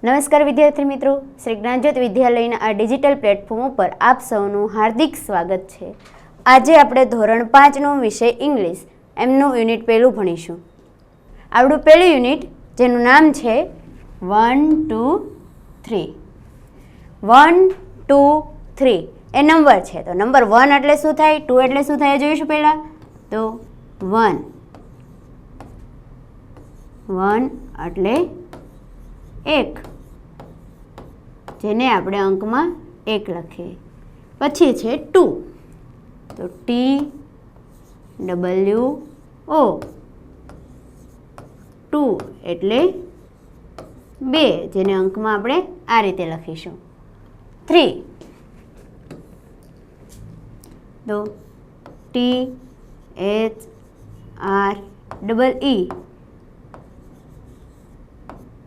નમસ્કાર વિદ્યાર્થી મિત્રો, શ્રી જ્ઞાનજ્યોત વિદ્યાલયના આ ડિજિટલ પ્લેટફોર્મ ઉપર આપ સૌનું હાર્દિક સ્વાગત છે. આજે આપણે ધોરણ 5નો વિષય ઇંગ્લિશ એમનું યુનિટ પહેલું ભણીશું. આપણું પહેલું યુનિટ જેનું નામ છે 1 2 3. 1 2 3 એ નંબર છે. તો નંબર 1 એટલે શું થાય, 2 એટલે શું થાય જોઈશું પહેલાં. તો 1 એટલે 1, જેને આપણે અંકમાં 1 લખીએ. પછી છે 2, તો TWO 2 એટલે 2, જેને અંકમાં આપણે આ રીતે લખીશું. 3, તો THREE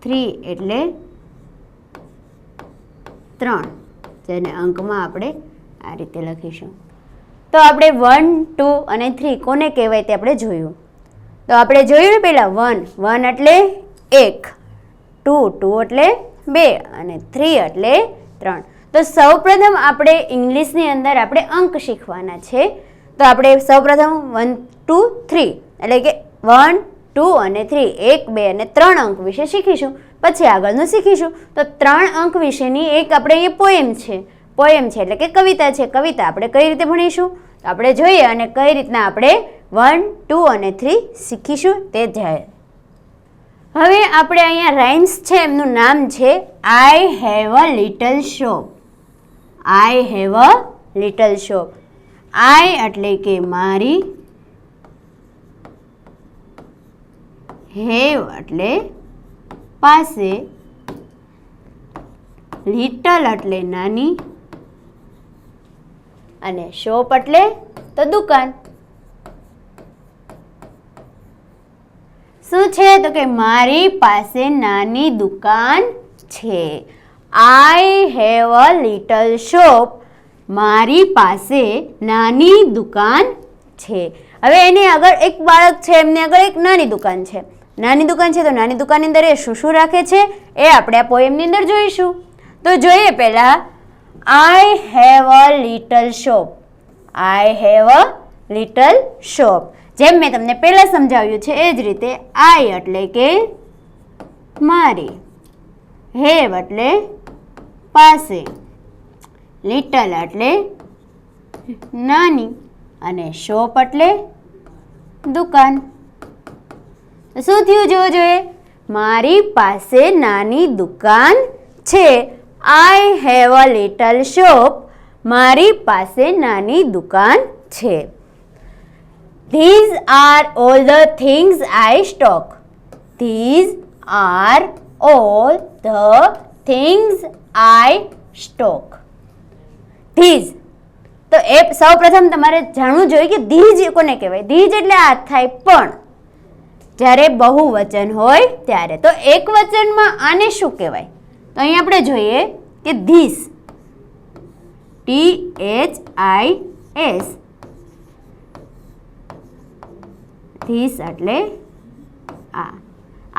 3 એટલે 3, જેને અંકમાં આપણે આ રીતે લખીશું. તો આપણે 1 2 અને 3 કોને કહેવાય તે આપણે જોયું. તો આપણે જોયું પહેલાં 1 એટલે 1, 2 એટલે 2 અને 3 એટલે 3. તો સૌપ્રથમ આપણે ઇંગ્લિશની અંદર આપણે અંક શીખવાના છે. તો આપણે સૌપ્રથમ 1 2 3 એટલે કે 1 2 અને 3 1 2 અને 3 અંક વિશે શીખીશું. પછી આગળનું શીખીશું. તો 3 અંક વિશેની એક આપણે અહીંયા પોએમ છે એટલે કે કવિતા છે. કવિતા આપણે કઈ રીતે ભણીશું તો આપણે જોઈએ અને કઈ રીતના આપણે 1 2 અને 3 શીખીશું તે જાય. હવે આપણે અહીંયા રાઇમ્સ છે, એમનું નામ છે I have a little shop. I have a little shop. I એટલે કે મારી, હેવ એટલે પાસે, લિટલ એટલે નાની અને શોપ એટલે તો દુકાન. શું છે તો કે મારી પાસે નાની દુકાન છે. I have a little shop. મારી પાસે નાની દુકાન છે. હવે એની આગળ એક બાળક છે, એમની આગળ એક નાની દુકાન છે. નાની દુકાન છે તો નાની દુકાનની અંદર એ શું રાખે છે એ આપણે આ પોએમની અંદર જોઈશું. તો જોઈએ પહેલા આઈ have a little shop. I have a little shop. જેમ મેં તમને પહેલા સમજાવ્યું છે એ જ રીતે આઈ એટલે કે મારી, હેવ એટલે પાસે, લિટલ એટલે નાની અને શોપ એટલે દુકાન. શું થયું જોવો જોઈએ. મારી પાસે નાની દુકાન છે. I have a little shop. મારી પાસે નાની દુકાન છે. These are all the things I stock. These are all the things I stock. These તો એ સૌ પ્રથમ તમારે જાણવું જોઈએ કે these કોને કહેવાય. these એટલે આ થાય, પણ જ્યારે બહુવચન હોય ત્યારે. તો એક વચનમાં આને શું કહેવાય તો અહીં આપણે જોઈએ કે ધીસ, THIS, ધીસ એટલે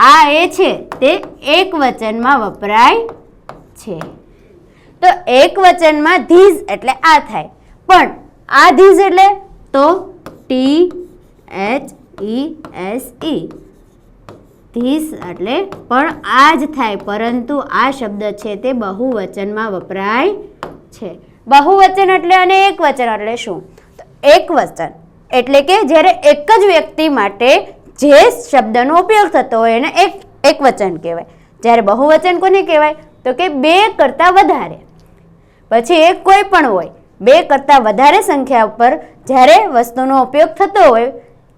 આ એ છે તે એક વચનમાં વપરાય છે. તો એક વચનમાં ધીસ એટલે આ થાય, પણ આ ધીસ એટલે તો THESE, ધીસ એટલે પણ આ જ થાય, પરંતુ આ શબ્દ છે તે બહુવચનમાં વપરાય છે. બહુવચન એટલે અને એક વચન એટલે શું તો એક વચન એટલે કે જ્યારે એક જ વ્યક્તિ માટે જે શબ્દનો ઉપયોગ થતો હોય એને એક વચન કહેવાય. જ્યારે બહુવચન કોને કહેવાય તો કે 2 કરતાં વધારે, પછી એક કોઈ પણ હોય, 2 કરતાં વધારે સંખ્યા ઉપર જ્યારે વસ્તુનો ઉપયોગ થતો હોય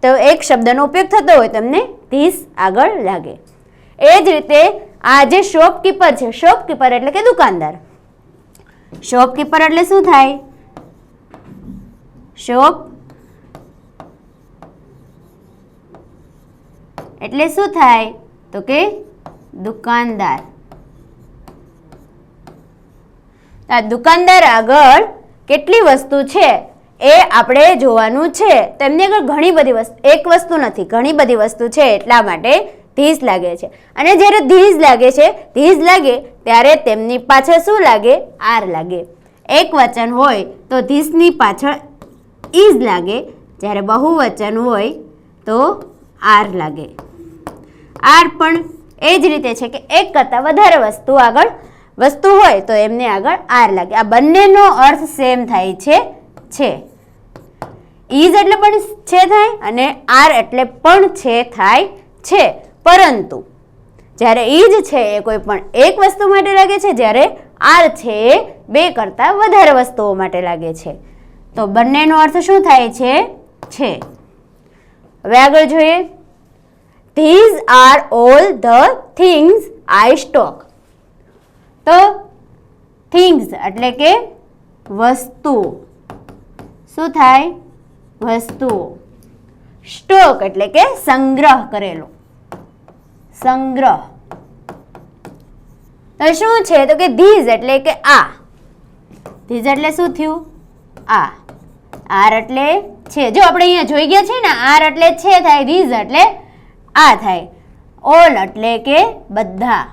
તો એક શબ્દનો ઉપયોગ થતો હોય તમને ધીસ આગળ લાગે. એ જ રીતે આ જે શોપકીપર છે, શોપકીપર એટલે કે દુકાનદાર. શોપકીપર એટલે શું થાય, શોપ એટલે શું થાય તો કે દુકાનદાર. આ દુકાનદાર આગળ કેટલી વસ્તુ છે એ આપણે જોવાનું છે. તો એમની આગળ ઘણી બધી વસ્તુ, એક વસ્તુ નથી, ઘણી બધી વસ્તુ છે, એટલા માટે ધીસ લાગે છે. અને જ્યારે ધીસ લાગે ત્યારે તેમની પાછળ શું લાગે? આર લાગે. એક વચન હોય તો ધીસની પાછળ ઇઝ લાગે, જ્યારે બહુવચન હોય તો આર લાગે. આર પણ એ જ રીતે છે કે એક કરતાં વધારે વસ્તુ હોય તો એમને આગળ આર લાગે. આ બંનેનો અર્થ સેમ થાય છે. ઇઝ એટલે પણ છે થાય અને આર એટલે પણ છે થાય છે. પરંતુ જ્યારે ઇઝ છે એ કોઈ પણ એક વસ્તુ માટે લાગે છે, જ્યારે આર છે એ બે કરતાં વધારે વસ્તુઓ માટે લાગે છે. તો બંનેનો અર્થ શું થાય છે. હવે આગળ જોઈએ. These are all the things I stock. તો things એટલે કે વસ્તુઓ. શું થાય? વસ્તુઓ. સ્ટોક એટલે કે સંગ્રહ કરેલો. સંગ્રહ. તો શું છે? તો કે these એટલે કે આ. these એટલે શું થયું? આ. આર એટલે છે. જો આપણે અહીંયા જોઈ ગયા છે ને, આર એટલે છે થાય, these એટલે આ થાય. ઓલ એટલે કે બધા.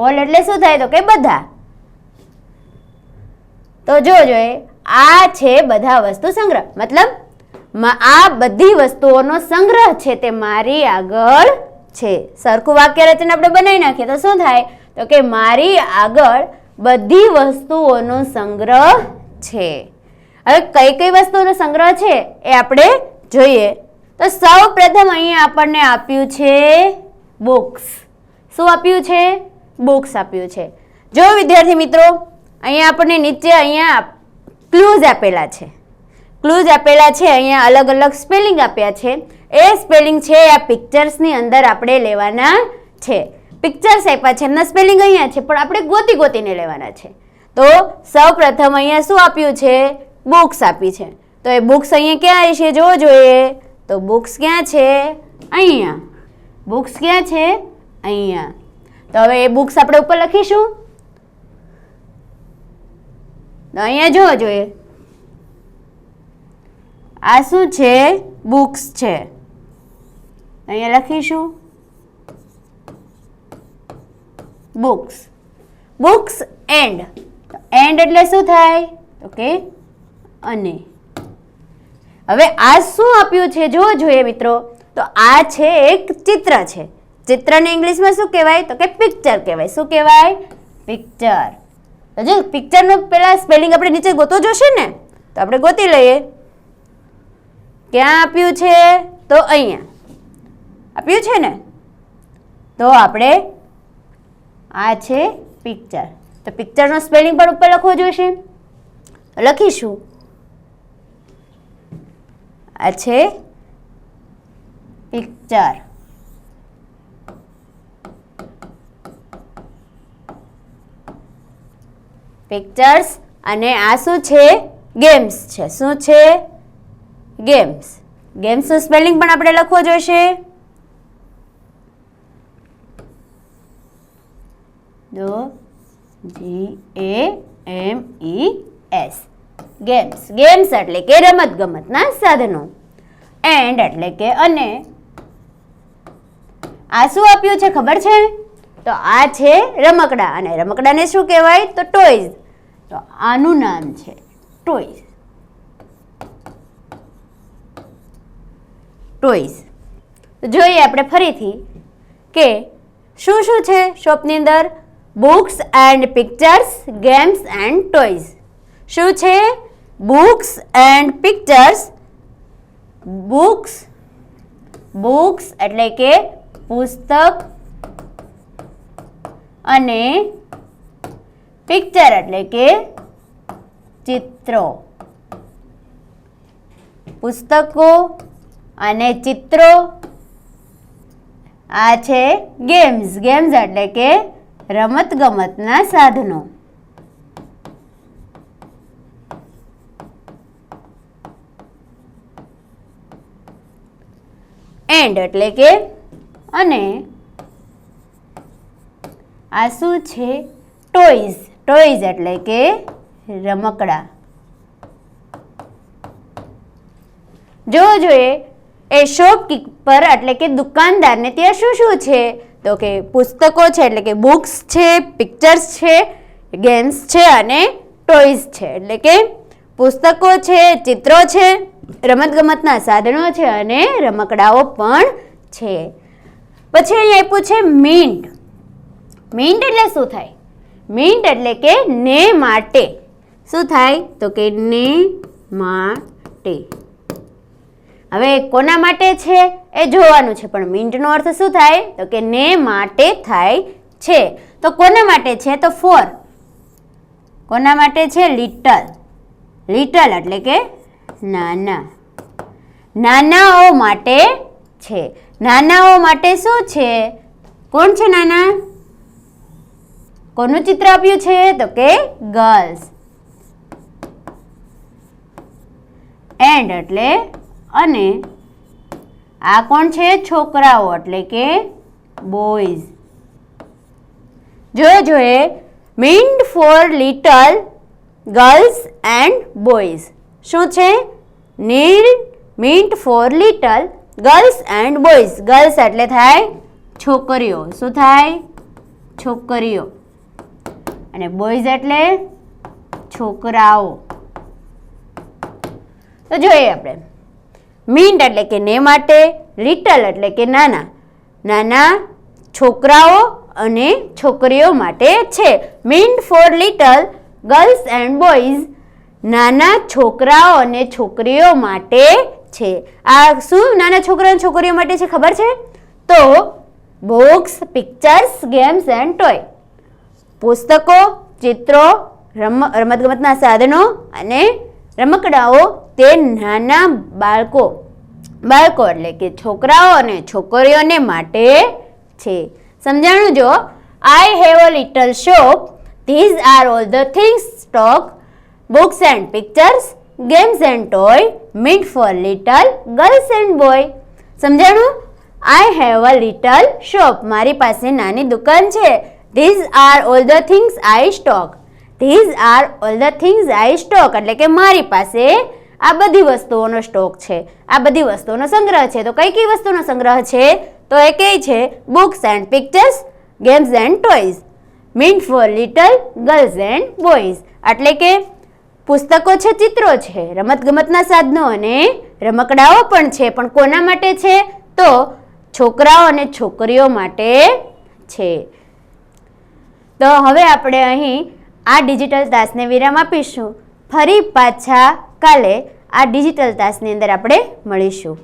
ઓલ એટલે શું થાય? તો કે બધા. તો જોજો, આ છે બધા વસ્તુ સંગ્રહ, મતલબ આ બધી વસ્તુઓનો સંગ્રહ છે તે મારી આગળ છે. સરખું વાક્ય રચના આપણે બનાવી નાખીએ તો શું થાય? તો કે મારી આગળ બધી વસ્તુઓનો સંગ્રહ છે. હવે કઈ કઈ વસ્તુઓનો સંગ્રહ છે એ આપણે જોઈએ. તો સૌ પ્રથમ અહીંયા આપણને આપ્યું છે બુક્સ. શું આપ્યું છે? બુક્સ આપ્યું છે. જો વિદ્યાર્થી મિત્રો, અહીંયા આપણને નીચે અહીંયા ક્લૂઝ આપેલા છે. અહીંયા અલગ અલગ સ્પેલિંગ આપ્યા છે. એ સ્પેલિંગ છે આ પિક્ચર્સની અંદર આપણે લેવાના છે. પિક્ચર્સ આપ્યા છે, એમના સ્પેલિંગ અહીંયા છે, પણ આપણે ગોતીને લેવાના છે. તો સૌ પ્રથમ અહીંયા શું આપ્યું છે? બુક્સ આપી છે. તો એ બુક્સ અહીંયા ક્યાં છે? જોવો જોઈએ. તો બુક્સ ક્યાં છે? અહીંયા. બુક્સ ક્યાં છે? અહીંયા. તો હવે એ બુક્સ આપણે ઉપર લખીશું. તો અહીંયા જોવો જોઈએ. આ શું છે? બુક્સ છે. અહીંયા લખીશું બુક્સ. Books and. એન્ડ એટલે શું થાય? તો કે અને. હવે આ શું આપ્યું છે જોવો જોઈએ મિત્રો. તો આ છે એક ચિત્ર છે. ચિત્રને ઇંગ્લિશમાં શું કહેવાય? તો કે પિક્ચર કહેવાય. શું કહેવાય? પિક્ચર. તો જો પિક્ચરનો પેલા સ્પેલિંગ આપણે નીચે ગોતો જોશે ને, તો આપણે ગોતી લઈએ. ક્યાં આપ્યું છે? તો અહીંયા આપ્યું છે ને. તો આપણે આ છે પિક્ચર. તો પિક્ચરનો સ્પેલિંગ પણ ઉપર લખવો જોઈશે. લખીશું. આ છે પિક્ચર. પિક્ચર્સ. અને આ શું છે? ગેમ્સ છે. શું છે? ગેમ્સ. ગેમ્સનું સ્પેલિંગ પણ આપણે લખવો જોઈશે. GAMES. ગેમ્સ. ગેમ્સ એટલે કે રમત ગમતના સાધનો. એન્ડ એટલે કે અને. આ શું આપ્યું છે ખબર છે? તો આ છે રમકડા. અને રમકડાને શું કહેવાય? તો ટોયઝ. તો આનું નામ છે ટોયઝ. ટોયઝ. જોઈએ આપણે ફરીથી કે શું શું છે શોપની અંદર? Books and pictures, games and toys. શું છે? Books and pictures. બુક્સ એટલે કે પુસ્તક અને પિક્ચર એટલે કે ચિત્રો. પુસ્તકો અને ચિત્રો. આ છે ગેમ્સ. ગેમ્સ એટલે કે રમત ગમતના સાધનો. એન્ડ એટલે કે અને. આ શું છે? ટોયઝ. ટોયઝ એટલે કે રમકડા. જોવો જોઈએ એ શોપકીપર એટલે કે દુકાનદારને ત્યાં શું શું છે? તો કે પુસ્તકો છે એટલે કે બુક્સ છે, પિક્ચર્સ છે, ગેમ્સ છે અને ટોયઝ છે. એટલે કે પુસ્તકો છે, ચિત્રો છે, રમતગમતના સાધનો છે અને રમકડાઓ પણ છે. પછી અહીં આપ્યું છે મિન્ટ. મિન્ટ એટલે શું થાય? મિન્ટ એટલે કે ને માટે. શું થાય? તો કે ને માટે. હવે કોના માટે છે એ જોવાનું છે, પણ મિન્ટનો અર્થ શું થાય? તો કે ને માટે થાય છે. તો કોના માટે છે? તો ફોર. કોના માટે છે? લિટલ. લિટલ એટલે કે નાના. નાનાઓ માટે છે. નાનાઓ માટે શું છે? કોણ છે નાના? કોનું ચિત્ર આપ્યું છે? તો કે ગર્લ્સ. એન્ડ એટલે અને આ કોણ છે? છોકરાઓ એટલે કે બોયઝ. જોઈએ meant for little girls and boys. શું છે? Meant for little girls and boys. Girls એટલે થાય છોકરીઓ. શું થાય? છોકરીઓ. અને બોયઝ એટલે છોકરાઓ. તો જોઈએ આપણે. મિન્ટ એટલે કે ને માટે, લિટલ એટલે કે નાના. નાના છોકરાઓ અને છોકરીઓ માટે છે. Meant for little girls and boys. નાના છોકરાઓ અને છોકરીઓ માટે છે. આ શું નાના છોકરા અને છોકરીઓ માટે છે ખબર છે? તો books, pictures, games and toy. પુસ્તકો, ચિત્રો, રમતગમતના સાધનો અને રમકડાઓ તે નાના બાળકો એટલે કે છોકરાઓ અને છોકરીઓને માટે છે. સમજાણું? જો I have a little shop. These are all the things stock. Books and pictures, games and toy, meant for little girls and boy. સમજાણું? I have a little shop. મારી પાસે નાની દુકાન છે. These are all the things I stock. These are all the things I stock એટલે કે મારી પાસે આ બધી વસ્તુઓનો સ્ટોક છે, આ બધી વસ્તુઓનો સંગ્રહ છે. તો કઈ કઈ વસ્તુનો સંગ્રહ છે? તો એ કઈ છે? Books and pictures, games and toys, meant for little girls and boys. એટલે કે પુસ્તકો છે, ચિત્રો છે, રમતગમતના સાધનો અને રમકડાઓ પણ છે. પણ કોના માટે છે? તો છોકરાઓ અને છોકરીઓ માટે છે. તો હવે આપણે અહીં આ ડિજિટલ તાસને વિરામ આપીશું. ફરી પાછા કાલે આ ડિજિટલ તાસની અંદર આપણે મળીશું.